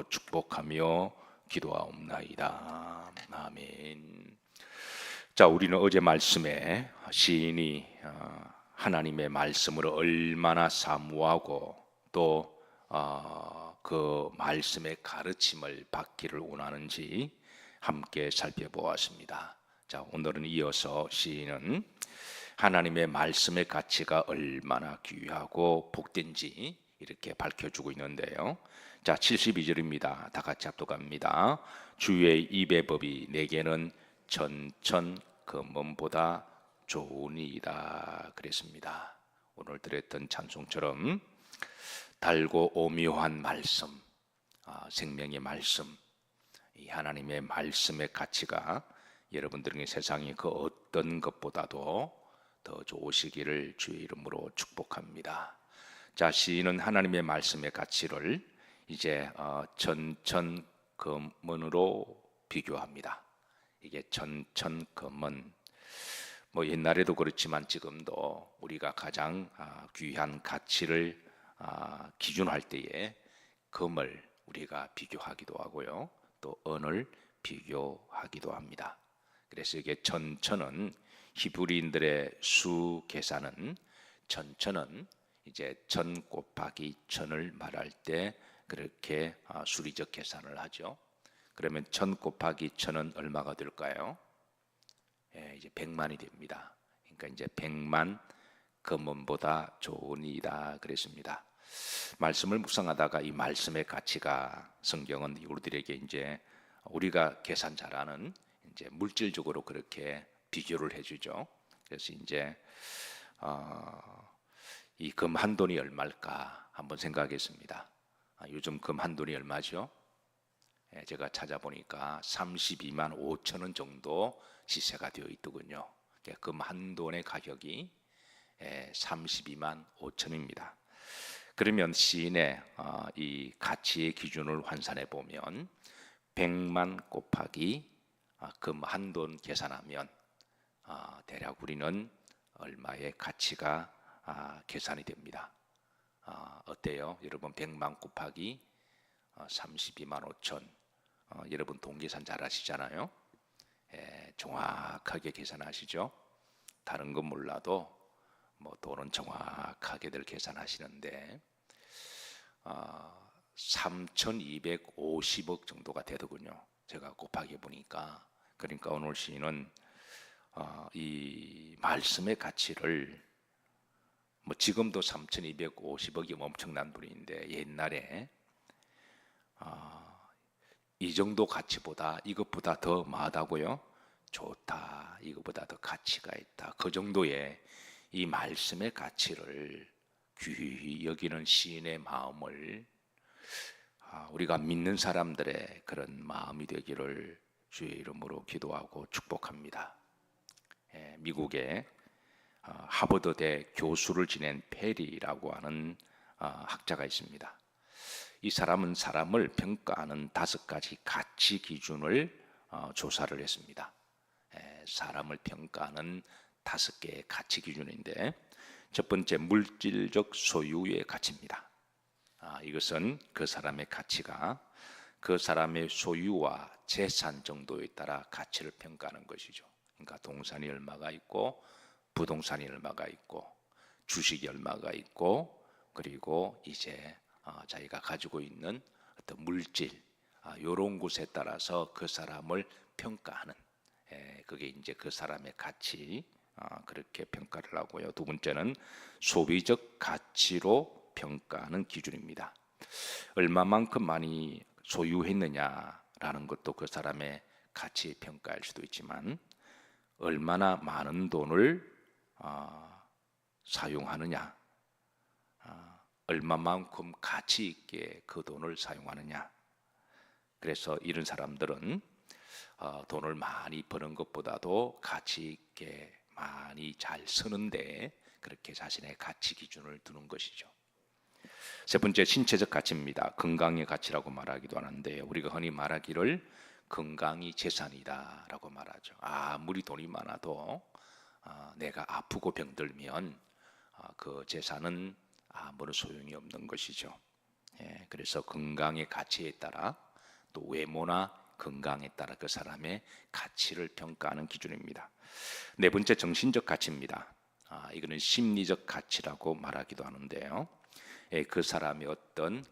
축복하며 기도하옵나이다. 아멘. 자, 우리는 어제 말씀에 시인이 하나님의 말씀을 얼마나 사모하고 또 그 말씀의 가르침을 받기를 원하는지 함께 살펴보았습니다. 자, 오늘은 이어서 시인은 하나님의 말씀의 가치가 얼마나 귀하고 복된지 이렇게 밝혀주고 있는데요. 자, 72절입니다. 다 같이 합독합니다. 주의 입의 법이 내게는 천천금원보다 좋으니이다 그랬습니다. 오늘 드렸던 찬송처럼 달고 오묘한 말씀, 생명의 말씀, 이 하나님의 말씀의 가치가 여러분들에게 세상의 그 어떤 것보다도 더 좋으시기를 주의 이름으로 축복합니다. 자, 시인은 하나님의 말씀의 가치를 이제 천천금원으로 비교합니다. 이게 천천금원, 뭐 옛날에도 그렇지만 지금도 우리가 가장 귀한 가치를 기준할 때에 금을 우리가 비교하기도 하고요, 또 은을 비교하기도 합니다. 그래서 이게 천천은 히브리인들의 수 계산은, 천천은 이제 천 곱하기 천을 말할 때 그렇게 수리적 계산을 하죠. 그러면 천 곱하기 천은 얼마가 될까요? 이제 100만이 됩니다. 그러니까 이제 100만 금원보다 좋으니이다 그랬습니다. 말씀을 묵상하다가 이 말씀의 가치가 성경은 우리들에게 이제 우리가 계산 잘하는 이제 물질적으로 그렇게 비교를 해주죠. 그래서 이제 이 금 한 돈이 얼마일까 한번 생각하겠습니다. 요즘 금 한 돈이 얼마죠? 제가 찾아보니까 32만 5천 원 정도 시세가 되어 있더군요. 금 한 돈의 가격이 32만 5천입니다. 그러면 시인의 이 가치의 기준을 환산해 보면 100만 곱하기 금 한 돈 계산하면 대략 우리는 얼마의 가치가 계산이 됩니다. 어때요? 여러분 100만 곱하기 32만 5천, 여러분 동계산 잘 하시잖아요. 정확하게 계산하시죠. 다른 건 몰라도 뭐 돈은 정확하게들 계산하시는데 3,250억 정도가 되더군요. 제가 곱하기 보니까. 그러니까 오늘 시인은 이 말씀의 가치를, 뭐 지금도 3,250억이면 엄청난 돈인데 옛날에 이 정도 가치보다 이것보다 더 뭐하다고요? 좋다, 이것보다 더 가치가 있다, 그 정도의 이 말씀의 가치를 귀히 여기는 시인의 마음을 우리가 믿는 사람들의 그런 마음이 되기를 주의 이름으로 기도하고 축복합니다. 미국의 하버드대 교수를 지낸 페리라고 하는 학자가 있습니다. 이 사람은 사람을 평가하는 5가지 가치 기준을 조사를 했습니다. 사람을 평가하는 5개의 가치 기준인데, 첫 번째 물질적 소유의 가치입니다. 이것은 그 사람의 가치가 그 사람의 소유와 재산 정도에 따라 가치를 평가하는 것이죠. 그러니까 동산이 얼마가 있고 부동산이 얼마가 있고 주식이 얼마가 있고, 그리고 이제 자기가 가지고 있는 어떤 물질, 이런 것에 따라서 그 사람을 평가하는, 그게 이제 그 사람의 가치, 그렇게 평가를 하고요. 두 번째는 소비적 가치로 평가하는 기준입니다. 얼마만큼 많이 소유했느냐라는 것도 그 사람의 가치에 평가할 수도 있지만, 얼마나 많은 돈을 사용하느냐, 얼마만큼 가치 있게 그 돈을 사용하느냐. 그래서 이런 사람들은 돈을 많이 버는 것보다도 가치 있게 많이 잘 쓰는데 그렇게 자신의 가치 기준을 두는 것이죠. 세 번째 신체적 가치입니다. 건강의 가치라고 말하기도 하는데, 우리가 흔히 말하기를 건강이 재산이다 라고 말하죠. 아무리 돈이 많아도 내가 아프고 병들면 그 재산은 아무런 소용이 없는 것이죠. 그래서 건강의 가치에 따라 또 외모나 건강에 따라 그 사람의 가치를 평가하는 기준입니다. 네 번째 정신적 가치입니다. 이거는 심리적 가치라고 말하기도 하는데요. 그 사람의 어떤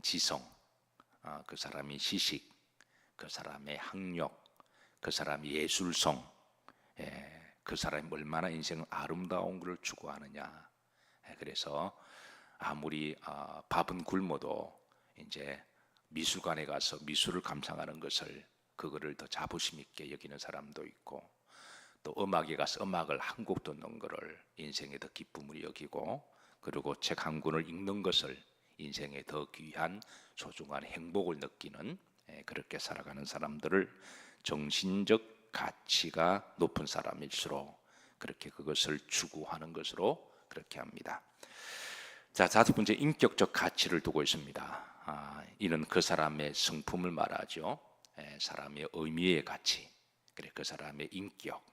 지성, 그 사람의 지식, 그 사람의 학력, 그 사람의 예술성, 그 사람이 얼마나 인생을 아름다운 것을 추구하느냐. 그래서 아무리 밥은 굶어도 이제 미술관에 가서 미술을 감상하는 것을 그거를 더 자부심 있게 여기는 사람도 있고, 또 음악에 가서 음악을 한 곡 듣는 것을 인생의 더 기쁨으로 여기고, 그리고 책 한 권을 읽는 것을 인생의 더 귀한 소중한 행복을 느끼는, 그렇게 살아가는 사람들을 정신적 가치가 높은 사람일수록 그렇게 그것을 추구하는 것으로 그렇게 합니다. 자, 다섯 번째 인격적 가치를 두고 있습니다. 이는 그 사람의 성품을 말하죠. 사람의 의미의 가치, 그래 그 사람의 인격,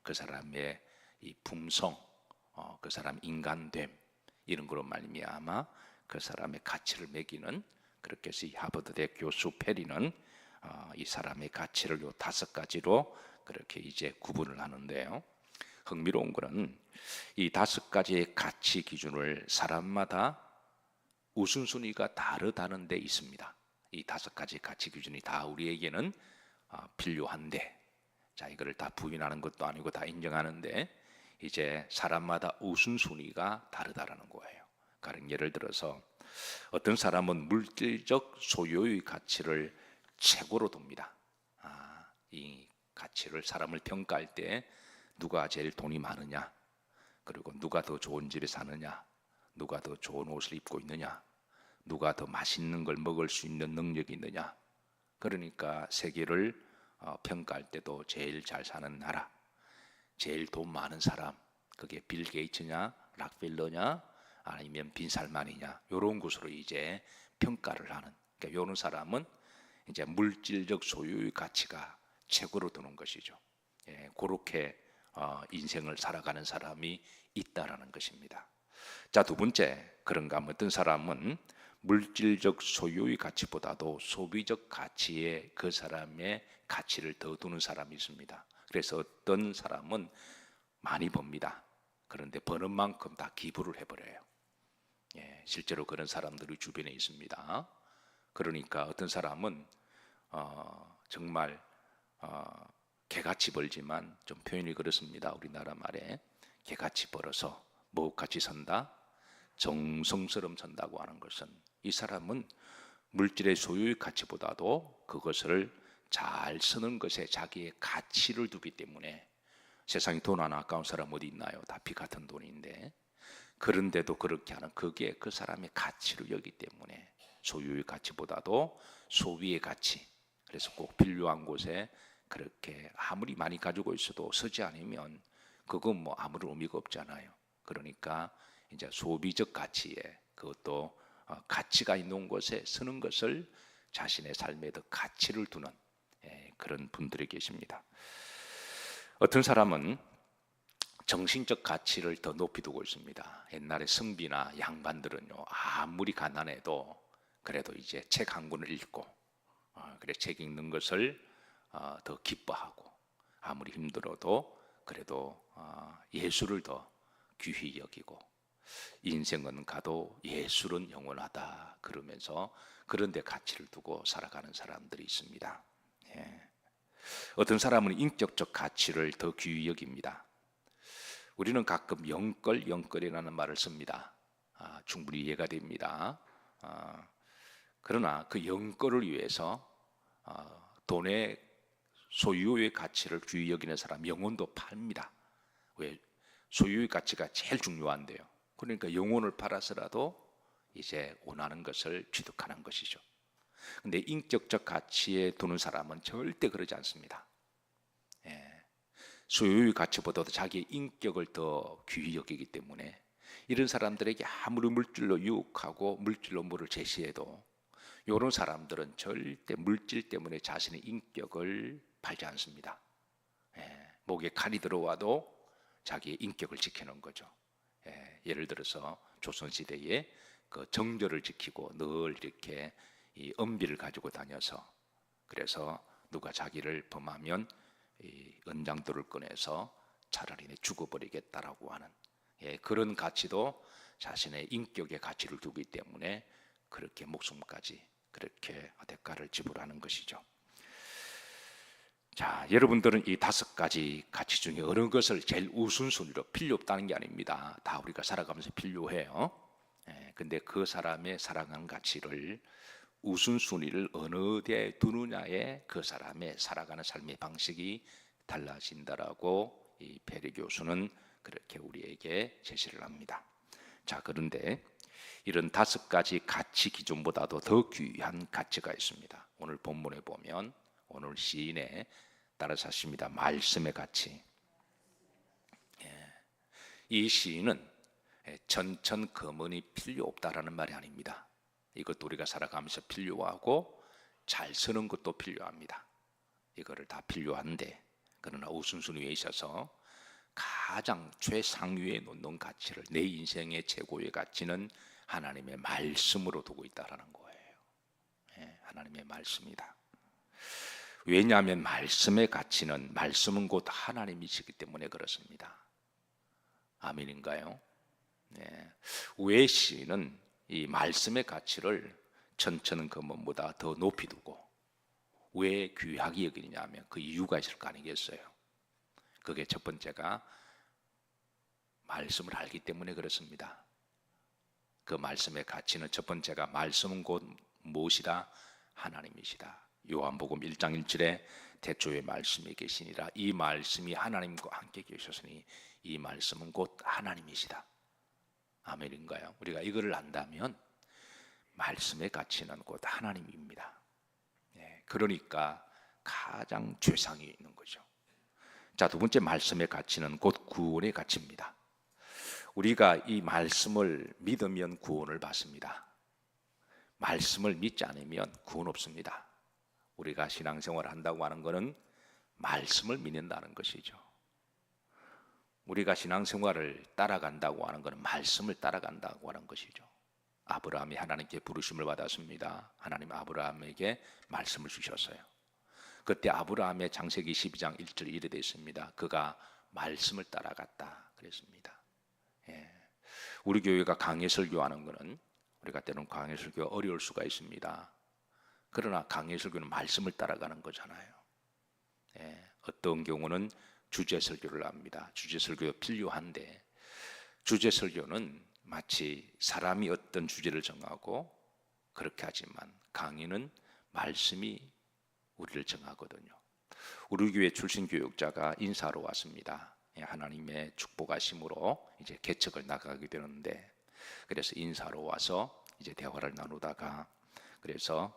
그 사람의 이 품성, 그 사람 인간됨, 이런 걸로 말미암아 그 사람의 가치를 매기는, 그렇게 해서 이 하버드대 교수 페리는 이 사람의 가치를 요 다섯 가지로 그렇게 이제 구분을 하는데요. 흥미로운 것은 이 다섯 가지의 가치 기준을 사람마다 우선순위가 다르다는 데 있습니다. 이 다섯 가지 가치 기준이 다 우리에게는 필요한데, 자, 이거를 다 부인하는 것도 아니고 다 인정하는데, 이제 사람마다 우선순위가 다르다라는 거예요. 가령 예를 들어서 어떤 사람은 물질적 소유의 가치를 최고로 둡니다. 이 가치를 사람을 평가할 때 누가 제일 돈이 많으냐, 그리고 누가 더 좋은 집에 사느냐, 누가 더 좋은 옷을 입고 있느냐, 누가 더 맛있는 걸 먹을 수 있는 능력이 있느냐. 그러니까 세계를 평가할 때도 제일 잘 사는 나라, 제일 돈 많은 사람, 그게 빌 게이츠냐, 락펠러냐, 아니면 빈살만이냐, 이런 곳으로 이제 평가를 하는. 그러니까 이런 사람은 이제 물질적 소유의 가치가 최고로 두는 것이죠. 그렇게 인생을 살아가는 사람이 있다라는 것입니다. 자, 두 번째, 그런가 하면 어떤 사람은 물질적 소유의 가치보다도 소비적 가치에 그 사람의 가치를 더 두는 사람이 있습니다. 그래서 어떤 사람은 많이 법니다. 그런데 버는 만큼 다 기부를 해버려요. 실제로 그런 사람들이 주변에 있습니다. 그러니까 어떤 사람은 정말 개같이 벌지만, 좀 표현이 그렇습니다. 우리나라 말에 개같이 벌어서 먹같이 산다, 정성스럼 산다고 하는 것은, 이 사람은 물질의 소유의 가치보다도 그것을 잘 쓰는 것에 자기의 가치를 두기 때문에, 세상에 돈 하나 아까운 사람 어디 있나요? 다 피 같은 돈인데, 그런데도 그렇게 하는, 그게 그 사람의 가치를 여기기 때문에 소유의 가치보다도 소비의 가치, 그래서 꼭 필요한 곳에 그렇게 아무리 많이 가지고 있어도 쓰지 않으면 그건 뭐 아무런 의미가 없잖아요. 그러니까 이제 소비적 가치에, 그것도 가치가 있는 곳에 쓰는 것을 자신의 삶에 더 가치를 두는 그런 분들이 계십니다. 어떤 사람은 정신적 가치를 더 높이 두고 있습니다. 옛날에 선비나 양반들은요, 아무리 가난해도 그래도 이제 책 한 권을 읽고, 그래 책 읽는 것을 더 기뻐하고, 아무리 힘들어도 그래도 예술을 더 귀히 여기고, 인생은 가도 예술은 영원하다 그러면서 그런 데 가치를 두고 살아가는 사람들이 있습니다. 어떤 사람은 인격적 가치를 더 귀히 여깁니다. 우리는 가끔 영끌이라는 말을 씁니다. 충분히 이해가 됩니다. 그러나 그 영끌을 위해서 돈의 소유의 가치를 귀히 여기는 사람 영혼도 팝니다. 왜? 소유의 가치가 제일 중요한데요. 그러니까 영혼을 팔아서라도 이제 원하는 것을 취득하는 것이죠. 근데 인격적 가치에 두는 사람은 절대 그러지 않습니다. 소유의 가치보다도 자기의 인격을 더 귀히 여기기 때문에, 이런 사람들에게 아무리 물질로 유혹하고 물질로 뭐를 제시해도 이런 사람들은 절대 물질 때문에 자신의 인격을 팔지 않습니다. 목에 칼이 들어와도 자기의 인격을 지키는 거죠. 예를 들어서 조선시대에 그 정절을 지키고 늘 이렇게 이 엄비를 가지고 다녀서, 그래서 누가 자기를 범하면 이 은장도를 꺼내서 차라리 내 죽어버리겠다라고 하는, 그런 가치도 자신의 인격의 가치를 두기 때문에 그렇게 목숨까지 그렇게 대가를 지불하는 것이죠. 자, 여러분들은 이 5가지 가치 중에 어느 것을 제일 우선순위로, 필요 없다는 게 아닙니다. 다 우리가 살아가면서 필요해요. 근데 그 사람의 살아가는 가치를, 우선순위를 어느 데에 두느냐에 그 사람의 살아가는 삶의 방식이 달라진다라고 이 페리 교수는 그렇게 우리에게 제시를 합니다. 자, 그런데 이런 5가지 가치 기준보다도 더 귀한 가치가 있습니다. 오늘 본문에 보면 오늘 시인의 따라서 하십니다. 말씀의 가치. 이 시인은 전천거문이 필요 없다라는 말이 아닙니다. 이것도 우리가 살아가면서 필요하고 잘 쓰는 것도 필요합니다. 이거를 다 필요한데, 그러나 우선순위에 있어서 가장 최상위에 놓는 가치를, 내 인생의 최고의 가치는 하나님의 말씀으로 두고 있다라는 거예요. 하나님의 말씀이다. 왜냐하면 말씀의 가치는, 말씀은 곧 하나님이시기 때문에 그렇습니다. 아멘인가요? 왜 시인은 이 말씀의 가치를 천천거문보다 더 높이 두고 왜 귀하게 여기냐면 그 이유가 있을 거 아니겠어요? 그게 첫 번째가 말씀을 알기 때문에 그렇습니다. 그 말씀의 가치는 첫 번째가, 말씀은 곧 무엇이다? 하나님이시다. 요한복음 1장 1절에 태초에 말씀이 계시니라, 이 말씀이 하나님과 함께 계셨으니 이 말씀은 곧 하나님이시다. 아멘인가요? 우리가 이거를 안다면 말씀의 가치는 곧 하나님입니다. 그러니까 가장 최상위에 있는 거죠. 자, 두 번째, 말씀의 가치는 곧 구원의 가치입니다. 우리가 이 말씀을 믿으면 구원을 받습니다. 말씀을 믿지 않으면 구원 없습니다. 우리가 신앙생활을 한다고 하는 것은 말씀을 믿는다는 것이죠. 우리가 신앙생활을 따라간다고 하는 것은 말씀을 따라간다고 하는 것이죠. 아브라함이 하나님께 부르심을 받았습니다. 하나님 아브라함에게 말씀을 주셨어요. 그때 아브라함의 창세기 12장 1절 이래 되어 있습니다. 그가 말씀을 따라갔다 그랬습니다. 우리 교회가 강해 설교하는 것은, 우리가 때로는 강해 설교가 어려울 수가 있습니다. 그러나 강해 설교는 말씀을 따라가는 거잖아요. 어떤 경우는 주제 설교를 합니다. 주제 설교도 필요한데, 주제 설교는 마치 사람이 어떤 주제를 정하고 그렇게 하지만, 강의는 말씀이 우리를 정하거든요. 우리 교회 출신 교육자가 인사로 왔습니다. 하나님의 축복하심으로 이제 개척을 나가게 되는데, 그래서 인사로 와서 이제 대화를 나누다가, 그래서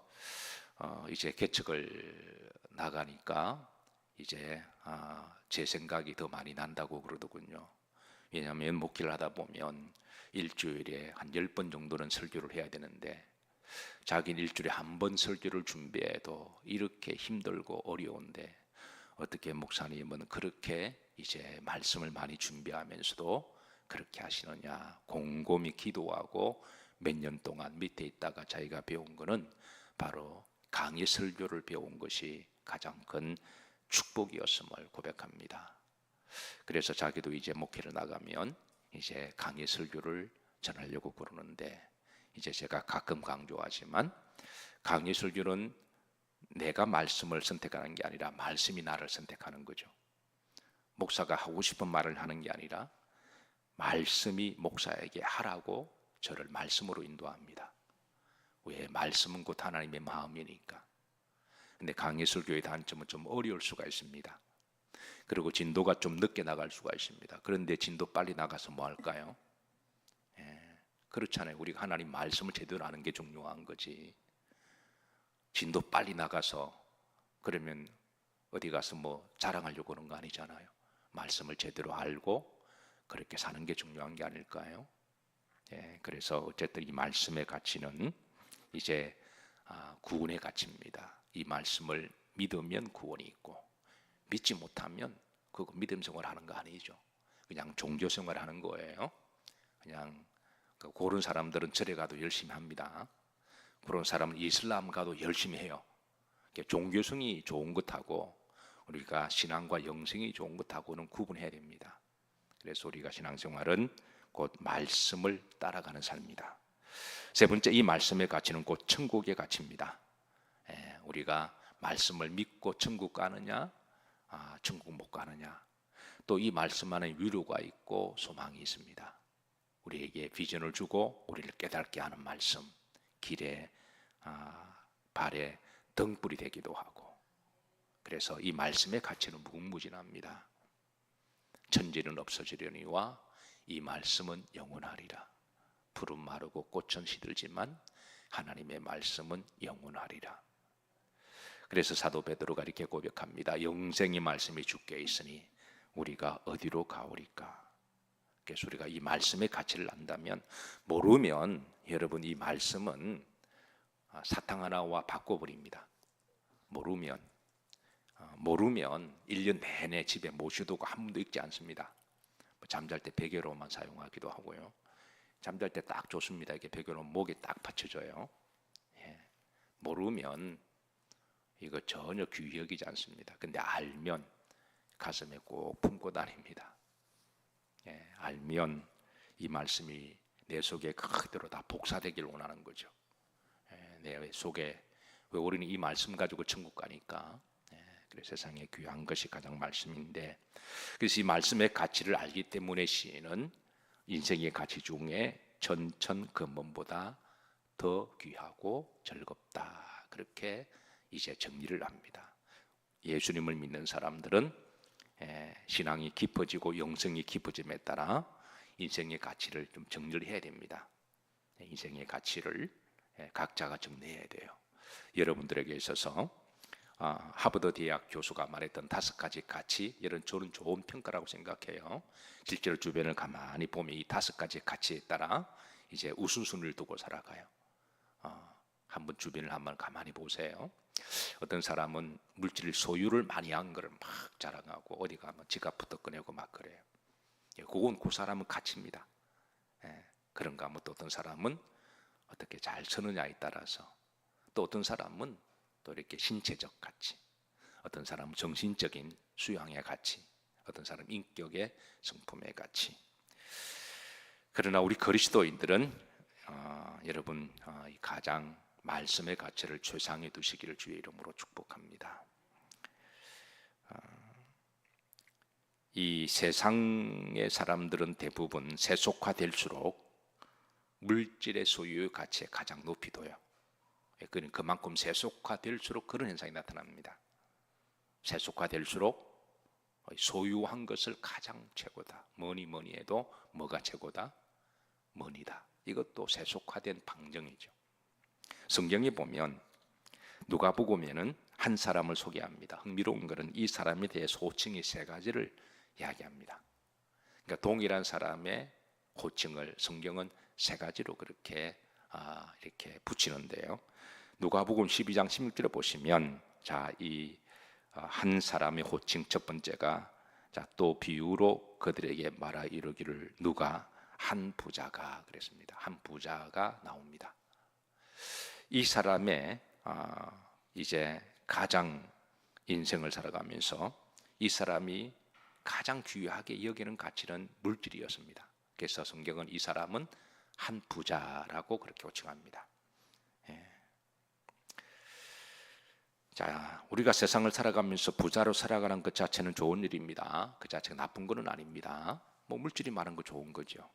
이제 개척을 나가니까 이제 제 생각이 더 많이 난다고 그러더군요. 왜냐하면 목회를 하다 보면 일주일에 한 10번 정도는 설교를 해야 되는데, 자기는 일주일에 한 번 설교를 준비해도 이렇게 힘들고 어려운데, 어떻게 목사님은 그렇게 이제 말씀을 많이 준비하면서도 그렇게 하시느냐. 곰곰이 기도하고 몇 년 동안 밑에 있다가 자기가 배운 거는 바로 강의 설교를 배운 것이 가장 큰 축복이었음을 고백합니다. 그래서 자기도 이제 목회를 나가면 이제 강의 설교를 전하려고 그러는데, 이제 제가 가끔 강조하지만 강의 설교는 내가 말씀을 선택하는 게 아니라 말씀이 나를 선택하는 거죠. 목사가 하고 싶은 말을 하는 게 아니라 말씀이 목사에게 하라고 저를 말씀으로 인도합니다. 왜? 말씀은 곧 하나님의 마음이니까. 근데 강의 설교의 단점은 좀 어려울 수가 있습니다. 그리고 진도가 좀 늦게 나갈 수가 있습니다. 그런데 진도 빨리 나가서 뭐 할까요? 그렇잖아요. 우리가 하나님 말씀을 제대로 아는 게 중요한 거지. 진도 빨리 나가서 그러면 어디 가서 뭐 자랑하려고 그런 거 아니잖아요. 말씀을 제대로 알고 그렇게 사는 게 중요한 게 아닐까요? 그래서 어쨌든 이 말씀의 가치는 이제 구원의 가치입니다. 이 말씀을 믿으면 구원이 있고, 믿지 못하면 그거 믿음 생활 하는 거 아니죠. 그냥 종교 생활 하는 거예요. 그냥 그런 사람들은 절에 가도 열심히 합니다. 그런 사람은 이슬람 가도 열심히 해요. 종교성이 좋은 것하고 우리가 신앙과 영성이 좋은 것하고는 구분해야 됩니다. 그래서 우리가 신앙생활은 곧 말씀을 따라가는 삶이다. 세 번째, 이 말씀의 가치는 곧 천국의 가치입니다. 우리가 말씀을 믿고 천국 가느냐, 천국 못 가느냐. 또 이 말씀 안에 위로가 있고 소망이 있습니다. 우리에게 비전을 주고 우리를 깨닫게 하는 말씀, 길에 발에 등불이 되기도 하고. 그래서 이 말씀의 가치는 무궁무진합니다. 천지는 없어지려니와 이 말씀은 영원하리라. 풀은 마르고 꽃은 시들지만 하나님의 말씀은 영원하리라. 그래서 사도 베드로가 이렇게 고백합니다. 영생의 말씀이 주께 있으니 우리가 어디로 가오리까? 그래서 우리가 이 말씀의 가치를 안다면, 모르면 여러분 이 말씀은 사탕 하나와 바꿔버립니다. 모르면 1년 내내 집에 모셔두고 한 번도 읽지 않습니다. 잠잘 때 베개로만 사용하기도 하고요. 잠잘 때 딱 좋습니다. 이게 베개로 목에 딱 받쳐져요. 모르면 이거 전혀 귀히 여기지 않습니다. 근데 알면 가슴에 꼭 품고 다닙니다. 알면 이 말씀이 내 속에 그대로 다 복사되기를 원하는 거죠. 내 속에, 왜 우리는 이 말씀 가지고 천국 가니까. 그래서 세상에 귀한 것이 가장 말씀인데, 그래서 이 말씀의 가치를 알기 때문에 시인은 인생의 가치 중에 전천금원보다 더 귀하고 즐겁다, 그렇게 이제 정리를 합니다. 예수님을 믿는 사람들은 신앙이 깊어지고 영성이 깊어짐에 따라 인생의 가치를 좀 정리를 해야 됩니다. 인생의 가치를 각자가 정리해야 돼요. 여러분들에게 있어서 하버드 대학 교수가 말했던 5가지 가치, 이런 저는 좋은 평가라고 생각해요. 실제로 주변을 가만히 보면 이 5가지 가치에 따라 이제 우선순위를 두고 살아가요. 한번 주변을 한번 가만히 보세요. 어떤 사람은 물질 소유를 많이 한 거를 막 자랑하고 어디 가면 지갑부터 꺼내고 막 그래요. 그건 그 사람은 가치입니다. 그런가 하면 또 어떤 사람은 어떻게 잘 쓰느냐에 따라서, 또 어떤 사람은 또 이렇게 신체적 가치, 어떤 사람은 정신적인 수양의 가치, 어떤 사람은 인격의 성품의 가치. 그러나 우리 그리스도인들은 여러분 가장 말씀의 가치를 최상에 두시기를 주의 이름으로 축복합니다. 이 세상의 사람들은 대부분 세속화될수록 물질의 소유의 가치에 가장 높이 둬요. 그만큼 세속화될수록 그런 현상이 나타납니다. 세속화될수록 소유한 것을 가장 최고다. 뭐니 해도 뭐가 최고다? 머니다. 이것도 세속화된 방정이죠. 성경에 보면 누가복음에는 한 사람을 소개합니다. 흥미로운 것은 이 사람에 대해서 호칭이 3가지를 이야기합니다. 그러니까 동일한 사람의 호칭을 성경은 3가지로 그렇게 이렇게 붙이는데요. 누가복음 12장 16절에 보시면, 이 한 사람의 호칭 첫 번째가, 또 비유로 그들에게 말하 이르기를 누가 한 부자가, 그랬습니다. 한 부자가 나옵니다. 이 사람의 이제 가장 인생을 살아가면서 이 사람이 가장 귀하게 여기는 가치는 물질이었습니다. 그래서 성경은 이 사람은 한 부자라고 그렇게 호칭합니다. 자, 우리가 세상을 살아가면서 부자로 살아가는 것 자체는 좋은 일입니다. 그 자체가 나쁜 것은 아닙니다. 물질이 많은 거 좋은 거죠.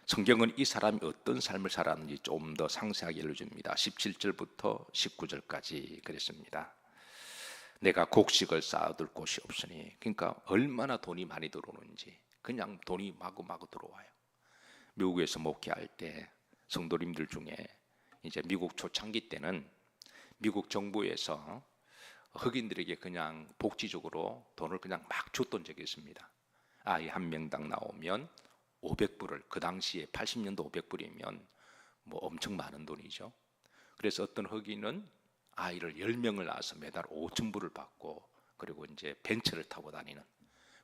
성경은 이 사람이 어떤 삶을 살았는지 좀 더 상세하게 알려줍니다. 17절부터 19절까지 그랬습니다. 내가 곡식을 쌓아둘 곳이 없으니, 그러니까 얼마나 돈이 많이 들어오는지, 그냥 돈이 마구마구 들어와요. 미국에서 목회할 때 성도님들 중에 이제 미국 초창기 때는 미국 정부에서 흑인들에게 그냥 복지적으로 돈을 그냥 막 줬던 적이 있습니다. 아이 한 명당 나오면 500불을, 그 당시에 80년도 500불이면 엄청 많은 돈이죠. 그래서 어떤 흑인은 아이를 10명을 낳아서 매달 5,000불을 받고, 그리고 이제 벤츠를 타고 다니는,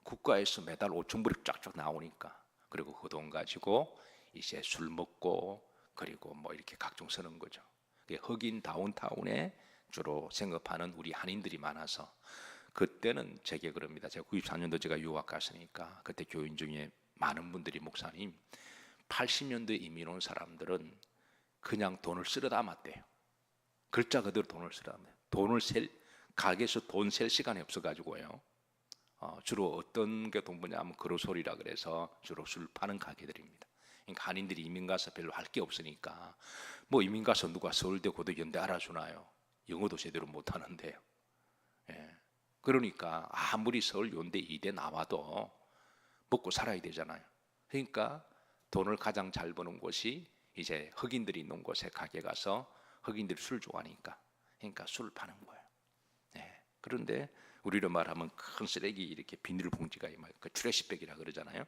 국가에서 매달 5,000불이 쫙쫙 나오니까 그리고 그 돈 가지고 이제 술 먹고 그리고 뭐 이렇게 각종 쓰는 거죠. 흑인 다운타운에 주로 생업하는 우리 한인들이 많아서 그때는 제게 그럽니다. 제가 94년도 제가 유학 갔으니까 그때 교인 중에 많은 분들이 목사님 80년도에 이민 온 사람들은 그냥 돈을 쓸어 담았대요. 글자 그대로 돈을 쓸어 담아요. 가게에서 돈 셀 시간이 없어가지고요. 주로 어떤 게 돈부냐면 그로소리라 그래서 주로 술 파는 가게들입니다. 그러니까 한인들이 이민 가서 별로 할 게 없으니까 뭐 이민 가서 누가 서울대 고대 연대 알아주나요? 영어도 제대로 못 하는데요. 예. 그러니까 아무리 서울 연대 이대 나와도 먹고 살아야 되잖아요. 그러니까 돈을 가장 잘 버는 곳이 이제 흑인들이 있는 곳에 가게 가서 흑인들이 술 좋아하니까 그러니까 술을 파는 거예요. 예. 그런데 우리로 말하면 큰 쓰레기 이렇게 비닐 봉지가 그 트래시백이라 그러잖아요.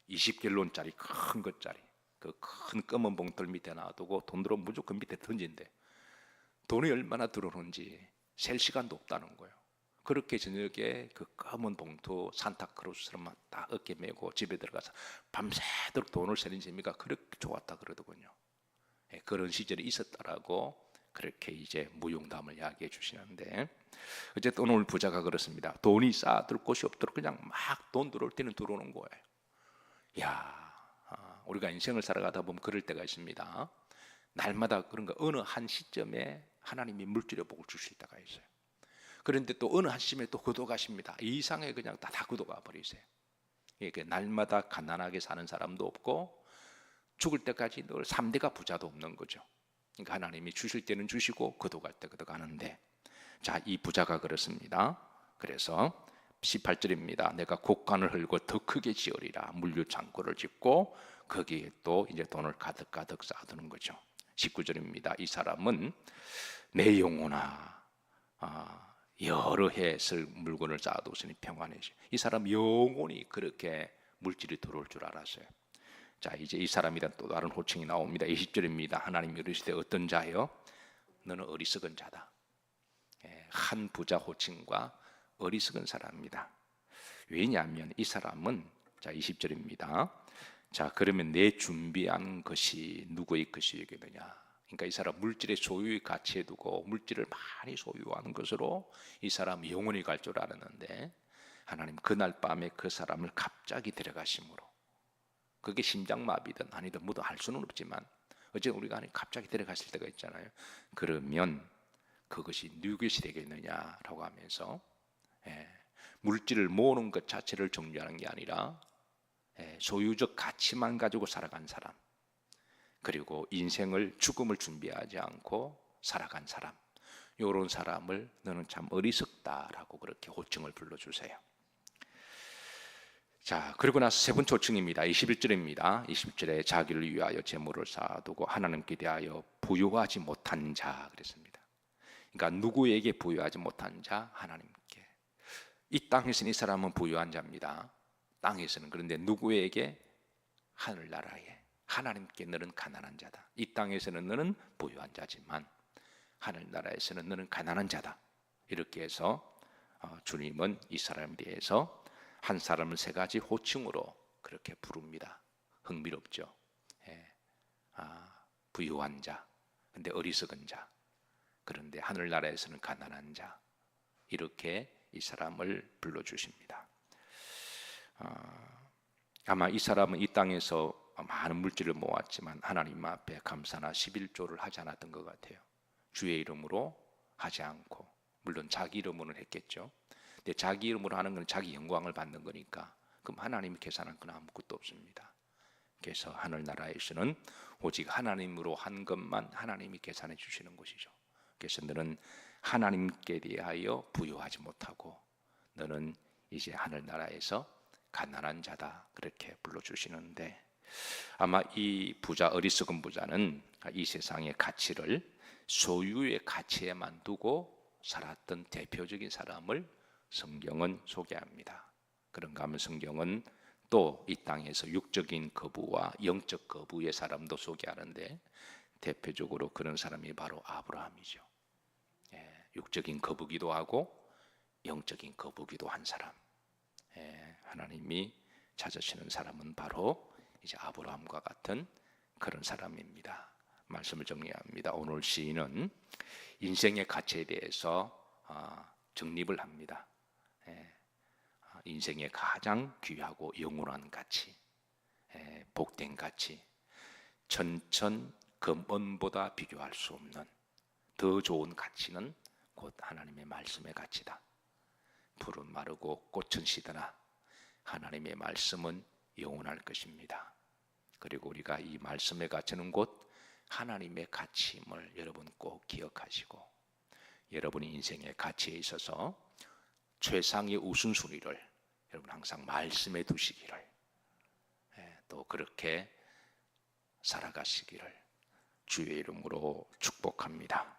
20갤론짜리 큰 것짜리 그 큰 검은 봉투를 밑에 놔두고 돈 들어오면 무조건 밑에 던진대. 돈이 얼마나 들어오는지 셀 시간도 없다는 거예요. 그렇게 저녁에 그 검은 봉투 산타크로스처럼 딱 어깨 메고 집에 들어가서 밤새도록 돈을 세는 재미가 그렇게 좋았다 그러더군요. 예, 그런 시절이 있었다라고 그렇게 이제 무용담을 이야기해 주시는데 어쨌든 오늘 부자가 그렇습니다. 돈이 쌓아둘 곳이 없도록 그냥 막 돈 들어올 때는 들어오는 거예요. 야, 우리가 인생을 살아가다 보면 그럴 때가 있습니다. 날마다 그런 거 어느 한 시점에 하나님이 물질의 복을 주실 때가 있어요. 그런데 또 어느 한 시점에 또 거둬가십니다. 이 이상에 그냥 다 거둬가 버리세요. 이게 날마다 가난하게 사는 사람도 없고 죽을 때까지 늘 3대가 부자도 없는 거죠. 그러니까 하나님이 주실 때는 주시고 거둬갈 때 거둬가는데 자, 이 부자가 그렇습니다. 그래서 18절입니다. 내가 곡간을 헐고 더 크게 지으리라. 물류 창고를 짓고 거기에 또 이제 돈을 가득가득 쌓아두는 거죠. 19절입니다. 이 사람은 내 영혼아 여러 해 쓸 물건을 쌓아두으니 평안해져. 이 사람 영혼이 그렇게 물질이 들어올 줄 알았어요. 자, 이제 이 사람이란 또 다른 호칭이 나옵니다. 20절입니다. 하나님이 이르시되 어떤 자요? 너는 어리석은 자다. 한 부자 호칭과 어리석은 사람입니다. 왜냐하면 이 사람은 자 20절입니다. 자 그러면 내 준비한 것이 누구의 것이겠느냐? 그러니까 이 사람 물질의 소유의 가치에 두고 물질을 많이 소유하는 것으로 이 사람 영원히 갈 줄 알았는데 하나님 그날 밤에 그 사람을 갑자기 데려가심으로 그게 심장마비든 아니든 뭐든 할 수는 없지만 어쨌든 우리가 갑자기 데려갔을 때가 있잖아요. 그러면 그것이 누구시 되겠느냐라고 하면서 물질을 모으는 것 자체를 정죄하는 게 아니라 소유적 가치만 가지고 살아간 사람 그리고 인생을 죽음을 준비하지 않고 살아간 사람 이런 사람을 너는 참 어리석다라고 그렇게 호칭을 불러주세요. 자 그리고 나서 세 번째 호칭입니다. 21절입니다. 21절에 자기를 위하여 재물을 쌓아두고 하나님께 대하여 부유하지 못한 자 그랬습니다. 그러니까 누구에게 부유하지 못한 자? 하나님께. 이 땅에서는 이 사람은 부유한 자입니다. 땅에서는. 그런데 누구에게? 하늘나라에. 하나님께 너는 가난한 자다. 이 땅에서는 너는 부유한 자지만 하늘나라에서는 너는 가난한 자다. 이렇게 해서 주님은 이 사람에 대해서 한 사람을 세 가지 호칭으로 그렇게 부릅니다. 흥미롭죠. 부유한 자, 근데 어리석은 자, 그런데 하늘나라에서는 가난한 자 이렇게 이 사람을 불러주십니다. 아마 이 사람은 이 땅에서 많은 물질을 모았지만 하나님 앞에 감사나 11조를 하지 않았던 것 같아요. 주의 이름으로 하지 않고 물론 자기 이름으로는 했겠죠. 근데 자기 이름으로 하는 건 자기 영광을 받는 거니까 그럼 하나님이 계산한 건 아무것도 없습니다. 그래서 하늘나라에서는 오직 하나님으로 한 것만 하나님이 계산해 주시는 것이죠. 그래서 너는 하나님께 대하여 부유하지 못하고 너는 이제 하늘나라에서 가난한 자다 그렇게 불러주시는데 아마 이 부자 어리석은 부자는 이 세상의 가치를 소유의 가치에만 두고 살았던 대표적인 사람을 성경은 소개합니다. 그런가 하면 성경은 또 이 땅에서 육적인 거부와 영적 거부의 사람도 소개하는데 대표적으로 그런 사람이 바로 아브라함이죠. 육적인 거부기도 하고 영적인 거부기도 한 사람. 하나님이 찾으시는 사람은 바로 이제 아브라함과 같은 그런 사람입니다. 말씀을 정리합니다. 오늘 시인은 인생의 가치에 대해서 정립을 합니다. 인생의 가장 귀하고 영원한 가치, 복된 가치, 천천금원보다 비교할 수 없는 더 좋은 가치는 곧 하나님의 말씀의 가치다. 풀은 마르고 꽃은 시드나 하나님의 말씀은 영원할 것입니다. 그리고 우리가 이 말씀의 가치는 곧 하나님의 가치임을 여러분 꼭 기억하시고, 여러분의 인생의 가치에 있어서 최상의 우선순위를 여러분 항상 말씀에 두시기를, 또 그렇게 살아가시기를 주의 이름으로 축복합니다.